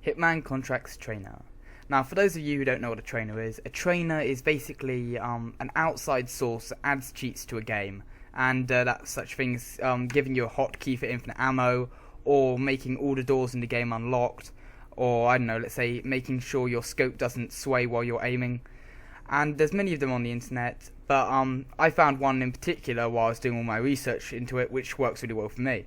Hitman Contracts Trainer. Now, for those of you who don't know what a trainer is basically an outside source that adds cheats to a game, and that's such things giving you a hotkey for infinite ammo, or making all the doors in the game unlocked, or I don't know, let's say making sure your scope doesn't sway while you're aiming. And there's many of them on the internet, but I found one in particular while I was doing all my research into it, which works really well for me.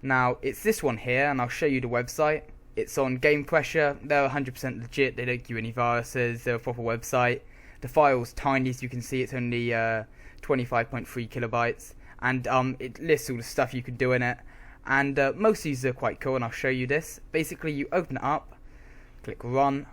Now, it's this one here, and I'll show you the website. It's on Game Pressure. They're 100% legit. They don't give you any viruses. They're a proper website. The file's tiny, as you can see. It's only 25.3 kilobytes, and it lists all the stuff you can do in it. And most of these are quite cool, and I'll show you this. Basically, you open it up, click Run,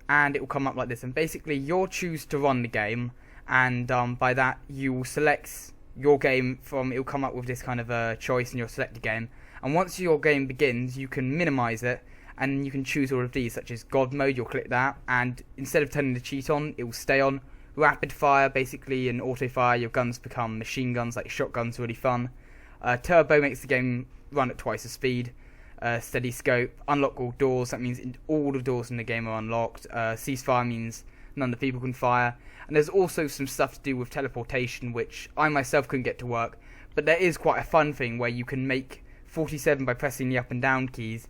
and it will come up like this. And basically, you'll choose to run the game, and by that, you will select your game from. It will come up with this kind of choice, and you'll select the game. And once your game begins, you can minimize it, and you can choose all of these, such as God mode. You'll click that, and instead of turning the cheat on, it will stay on. Rapid fire, basically, and auto fire, your guns become machine guns, like shotguns, really fun. Turbo makes the game run at twice the speed. Steady scope, unlock all doors, that means all the doors in the game are unlocked. Ceasefire means none of the people can fire. And there's also some stuff to do with teleportation, which I myself couldn't get to work, but there is quite a fun thing where you can make 47 by pressing the up and down keys,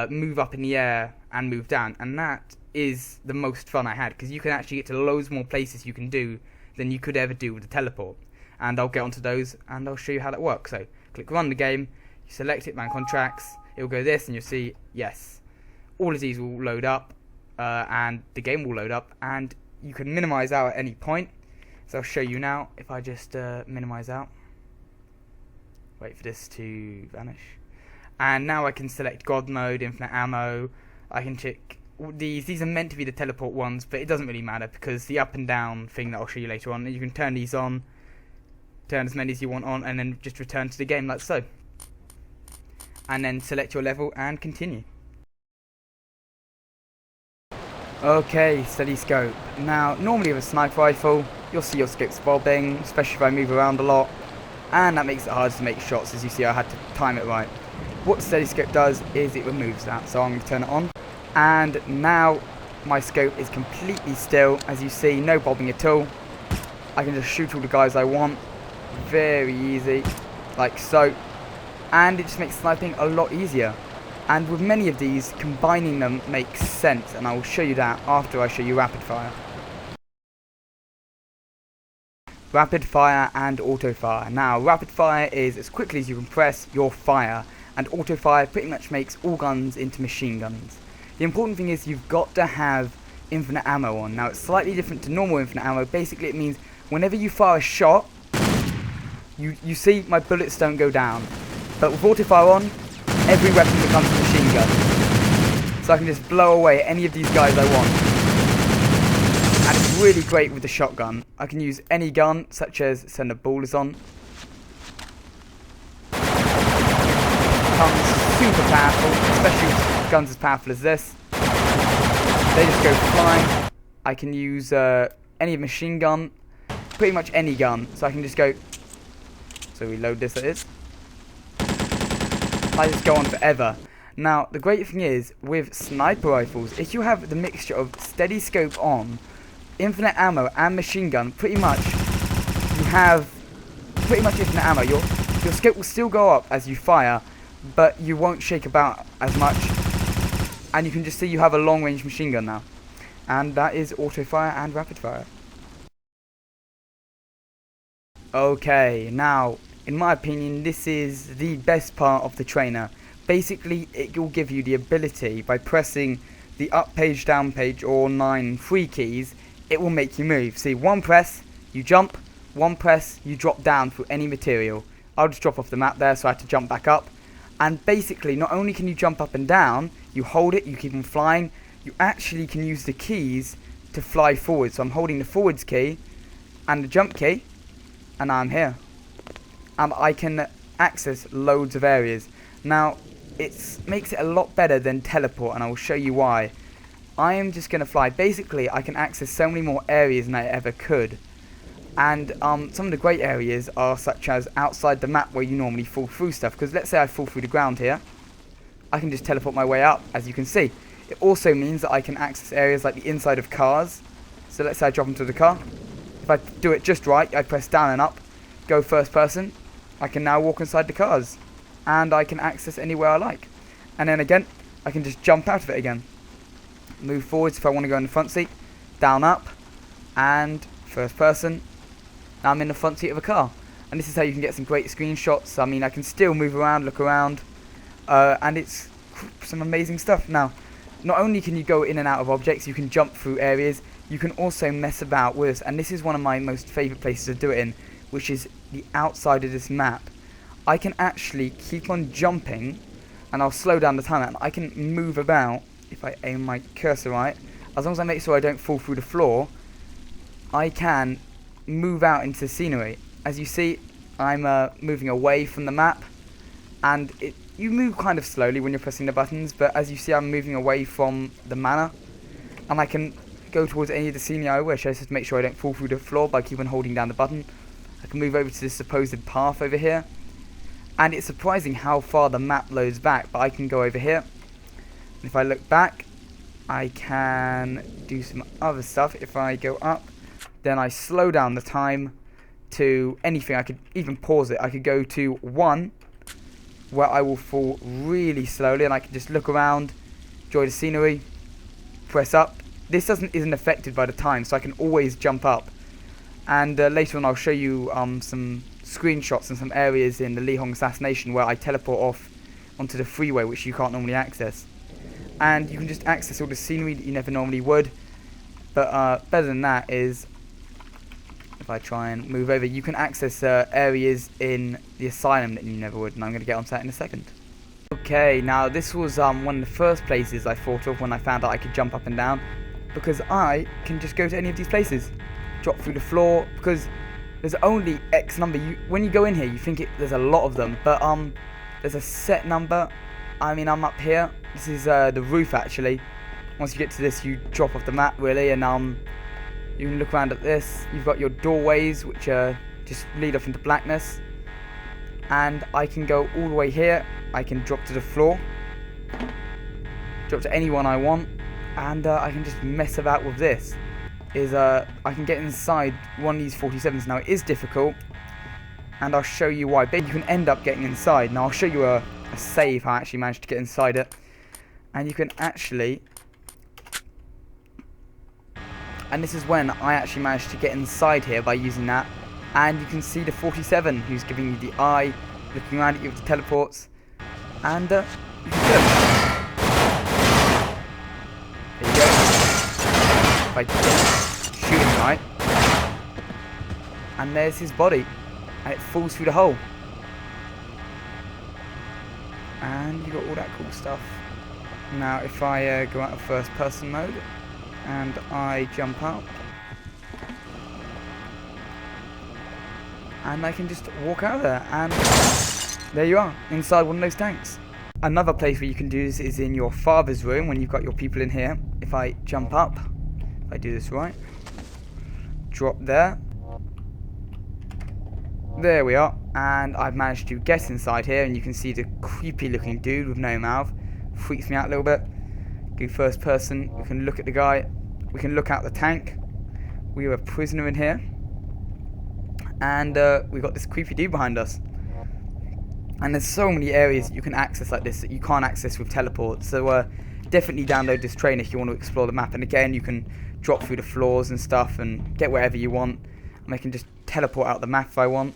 move up in the air and move down, and that is the most fun I had, because you can actually get to loads more places you can do than you could ever do with the teleport. And I'll get onto those and I'll show you how that works. So click Run the game, you select Hitman Contracts, it will go this, and you'll see, yes, all of these will load up, and the game will load up, and you can minimize out at any point. So I'll show you now. If I just minimize out, wait for this to vanish, and now I can select God mode, infinite ammo. I can check these are meant to be the teleport ones, but it doesn't really matter, because the up and down thing that I'll show you later on, you can turn these on, turn as many as you want on, and then just return to the game like so, and then select your level and continue. Okay, steady scope. Now, normally with a sniper rifle, you'll see your scopes bobbing, especially if I move around a lot, and that makes it hard to make shots. As you see, I had to time it right. What the steady scope does is it removes that, so I'm going to turn it on, and now my scope is completely still. As you see, no bobbing at all. I can just shoot all the guys I want, very easy, like so, and it just makes sniping a lot easier. And with many of these, combining them makes sense, and I will show you that after I show you rapid fire. Rapid fire and auto fire. Now, rapid fire is as quickly as you can press your fire, and auto fire pretty much makes all guns into machine guns. The important thing is you've got to have infinite ammo on. Now, it's slightly different to normal infinite ammo. Basically, it means whenever you fire a shot, you see my bullets don't go down. But with auto fire on, every weapon becomes a machine gun. So I can just blow away any of these guys I want. And it's really great with the shotgun. I can use any gun, such as send a ballers on. Becomes super powerful, especially with guns as powerful as this. They just go flying. I can use any machine gun, pretty much any gun. So I can just go. So reload this, that is. I just go on forever. Now, the great thing is, with sniper rifles, if you have the mixture of steady scope on, infinite ammo and machine gun, pretty much, you have pretty much infinite ammo. Your scope will still go up as you fire, but you won't shake about as much. And you can just see you have a long range machine gun now. And that is auto fire and rapid fire. Okay, now, in my opinion, this is the best part of the trainer. Basically, it will give you the ability, by pressing the up page, down page, or 9 free keys, it will make you move. See, one press, you jump, one press, you drop down through any material. I'll just drop off the map there, so I had to jump back up. And basically, not only can you jump up and down, you hold it, you keep on flying, you actually can use the keys to fly forward. So I'm holding the forwards key and the jump key, and now I'm here. And I can access loads of areas. Now, it makes it a lot better than teleport, and I will show you why. I am just going to fly. Basically, I can access so many more areas than I ever could. And some of the great areas are such as outside the map where you normally fall through stuff. Because let's say I fall through the ground here. I can just teleport my way up, as you can see. It also means that I can access areas like the inside of cars. So let's say I drop into the car. If I do it just right, I press down and up, go first person, I can now walk inside the cars. And I can access anywhere I like. And then again, I can just jump out of it again. Move forwards if I want to go in the front seat, down, up, and first person. Now I'm in the front seat of a car. And this is how you can get some great screenshots. I mean, I can still move around, look around, and it's some amazing stuff. Now, not only can you go in and out of objects, you can jump through areas, you can also mess about with, and this is one of my most favourite places to do it in, which is the outside of this map. I can actually keep on jumping, and I'll slow down the timer, and I can move about, if I aim my cursor right, as long as I make sure I don't fall through the floor, I can move out into scenery. As you see, I'm moving away from the map, and you move kind of slowly when you're pressing the buttons, but as you see, I'm moving away from the manor, and I can go towards any of the scenery I wish. I just have to make sure I don't fall through the floor by keeping holding down the button. I can move over to this supposed path over here, and it's surprising how far the map loads back, but I can go over here, and if I look back, I can do some other stuff. If I go up, then I slow down the time to anything. I could even pause it. I could go to 1, where I will fall really slowly, and I can just look around, enjoy the scenery, press up. This isn't affected by the time, so I can always jump up. And later on I'll show you some screenshots and some areas in the Li Hong assassination where I teleport off onto the freeway, which you can't normally access. And you can just access all the scenery that you never normally would. But better than that is, if I try and move over, you can access areas in the asylum that you never would, and I'm going to get onto that in a second. Okay, now this was one of the first places I thought of when I found out I could jump up and down, because I can just go to any of these places, drop through the floor, because there's only X number. When you go in here, you think there's a lot of them, but there's a set number. I mean, I'm up here. This is the roof actually. Once you get to this, you drop off the map really, and you can look around at this. You've got your doorways, which just lead off into blackness. And I can go all the way here. I can drop to the floor. Drop to anyone I want. And I can just mess about with this. I can get inside one of these 47s. Now, it is difficult. And I'll show you why. But you can end up getting inside. Now, I'll show you a save how I actually managed to get inside it. And you can actually... And this is when I actually managed to get inside here by using that. And you can see the 47 who's giving you the eye, looking around at you with the teleports. And you can go. There you go. If I shoot him right. And there's his body. And it falls through the hole. And you got all that cool stuff. Now if I go out of first person mode, and I jump up, and I can just walk out of there, and there you are, inside one of those tanks. Another place where you can do this is in your father's room when you've got your people in here. If I jump up, if I do this right, drop there, there we are, and I've managed to get inside here, and you can see the creepy looking dude with no mouth. Freaks me out a little bit. Go first person, we can look at the guy, we can look out the tank. We are a prisoner in here, and we've got this creepy dude behind us. And there's so many areas that you can access like this that you can't access with teleports, so definitely download this train if you want to explore the map. And again, you can drop through the floors and stuff and get wherever you want, and I can just teleport out the map if I want,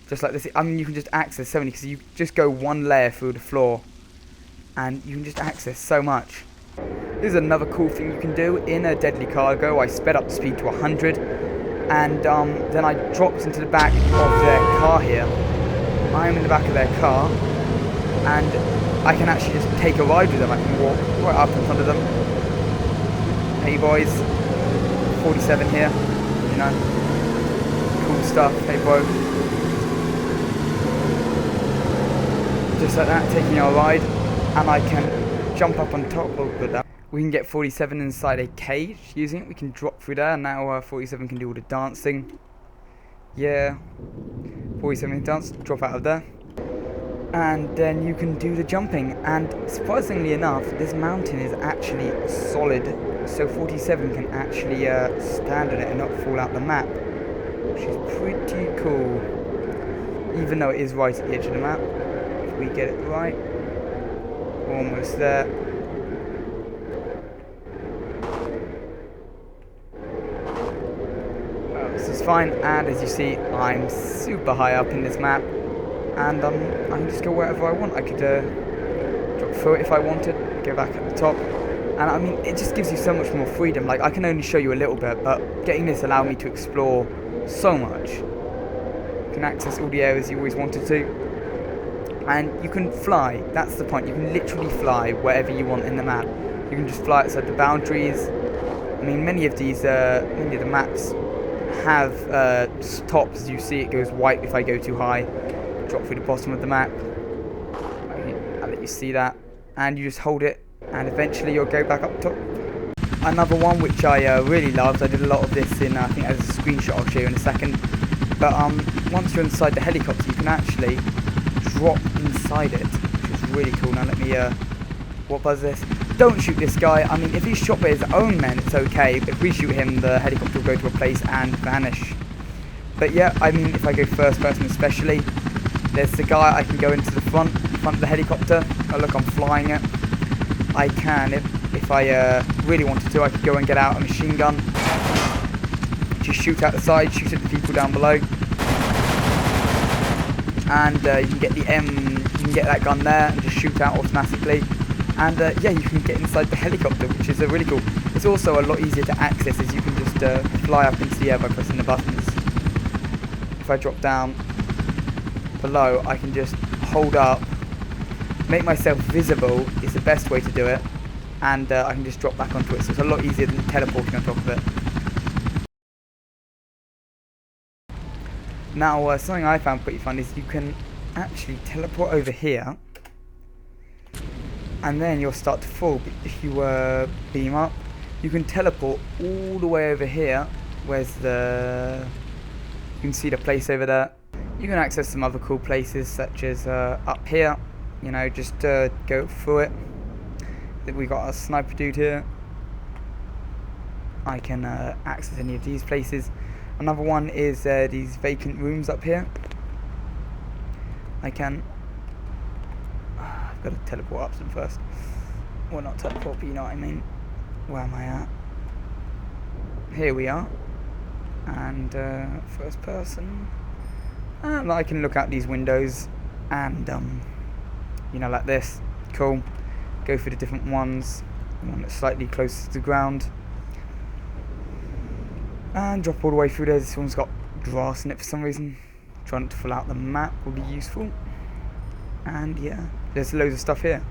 just like this. I mean, you can just access so many, because you just go one layer through the floor and you can just access so much. This is another cool thing you can do in a Deadly Cargo. I sped up the speed to 100, and then I dropped into the back of their car here. I am in the back of their car, and I can actually just take a ride with them. I can walk right up in front of them. Hey boys, 47 here, you know, cool stuff. Hey bro, just like that, taking our ride. And I can jump up on top of that. We can get 47 inside a cage using it. We can drop through there, and now 47 can do all the dancing. Yeah, 47 can dance, drop out of there. and then you can do the jumping. And surprisingly enough, this mountain is actually solid, so 47 can actually stand on it and not fall out the map, which is pretty cool, even though it is right at the edge of the map. If we get it right, almost there. This is fine, and as you see, I'm super high up in this map, and I can just go wherever I want. I could drop through it if I wanted, go back at the top, and I mean, it just gives you so much more freedom. Like, I can only show you a little bit, but getting this allowed me to explore so much. You can access all the areas you always wanted to, and you can fly. That's the point. You can literally fly wherever you want in the map. You can just fly outside the boundaries. I mean, many of the maps have tops. As you see, it goes white if I go too high. Drop through the bottom of the map. I'll let you see that, and you just hold it, and eventually you'll go back up top. Another one which I really loved. I did a lot of this in. I think as a screenshot I'll show you in a second. But once you're inside the helicopter, you can actually drop inside it, which is really cool. Now let me what was this? Don't shoot this guy. I mean, if he's shot by his own men, it's okay. But if we shoot him, the helicopter will go to a place and vanish. But yeah, I mean, if I go first person especially, there's the guy. I can go into the front of the helicopter. Oh look, I'm flying it. I can, if I really wanted to, I could go and get out a machine gun. Just shoot out the side, shoot at the people down below. And you can get the you can get that gun there and just shoot out automatically. And yeah, you can get inside the helicopter, which is really cool. It's also a lot easier to access, as you can just fly up into the air by pressing the buttons. If I drop down below, I can just hold up, make myself visible is the best way to do it, and I can just drop back onto it. So it's a lot easier than teleporting on top of it. Now, something I found pretty fun is you can actually teleport over here, and then you'll start to fall. But if you beam up, you can teleport all the way over here. Where's the... You can see the place over there. You can access some other cool places, such as up here. You know, just go through it. We got a sniper dude here. I can access any of these places. Another one is these vacant rooms up here. I can... I've got to teleport up to them first. Well, not teleport, but you know what I mean. Where am I at? Here we are. And first person. And I can look out these windows and, you know, like this. Cool. Go for the different ones. The one that's slightly closer to the ground. And drop all the way through there. This one's got grass in it for some reason. Trying to fill out the map will be useful. And yeah, there's loads of stuff here.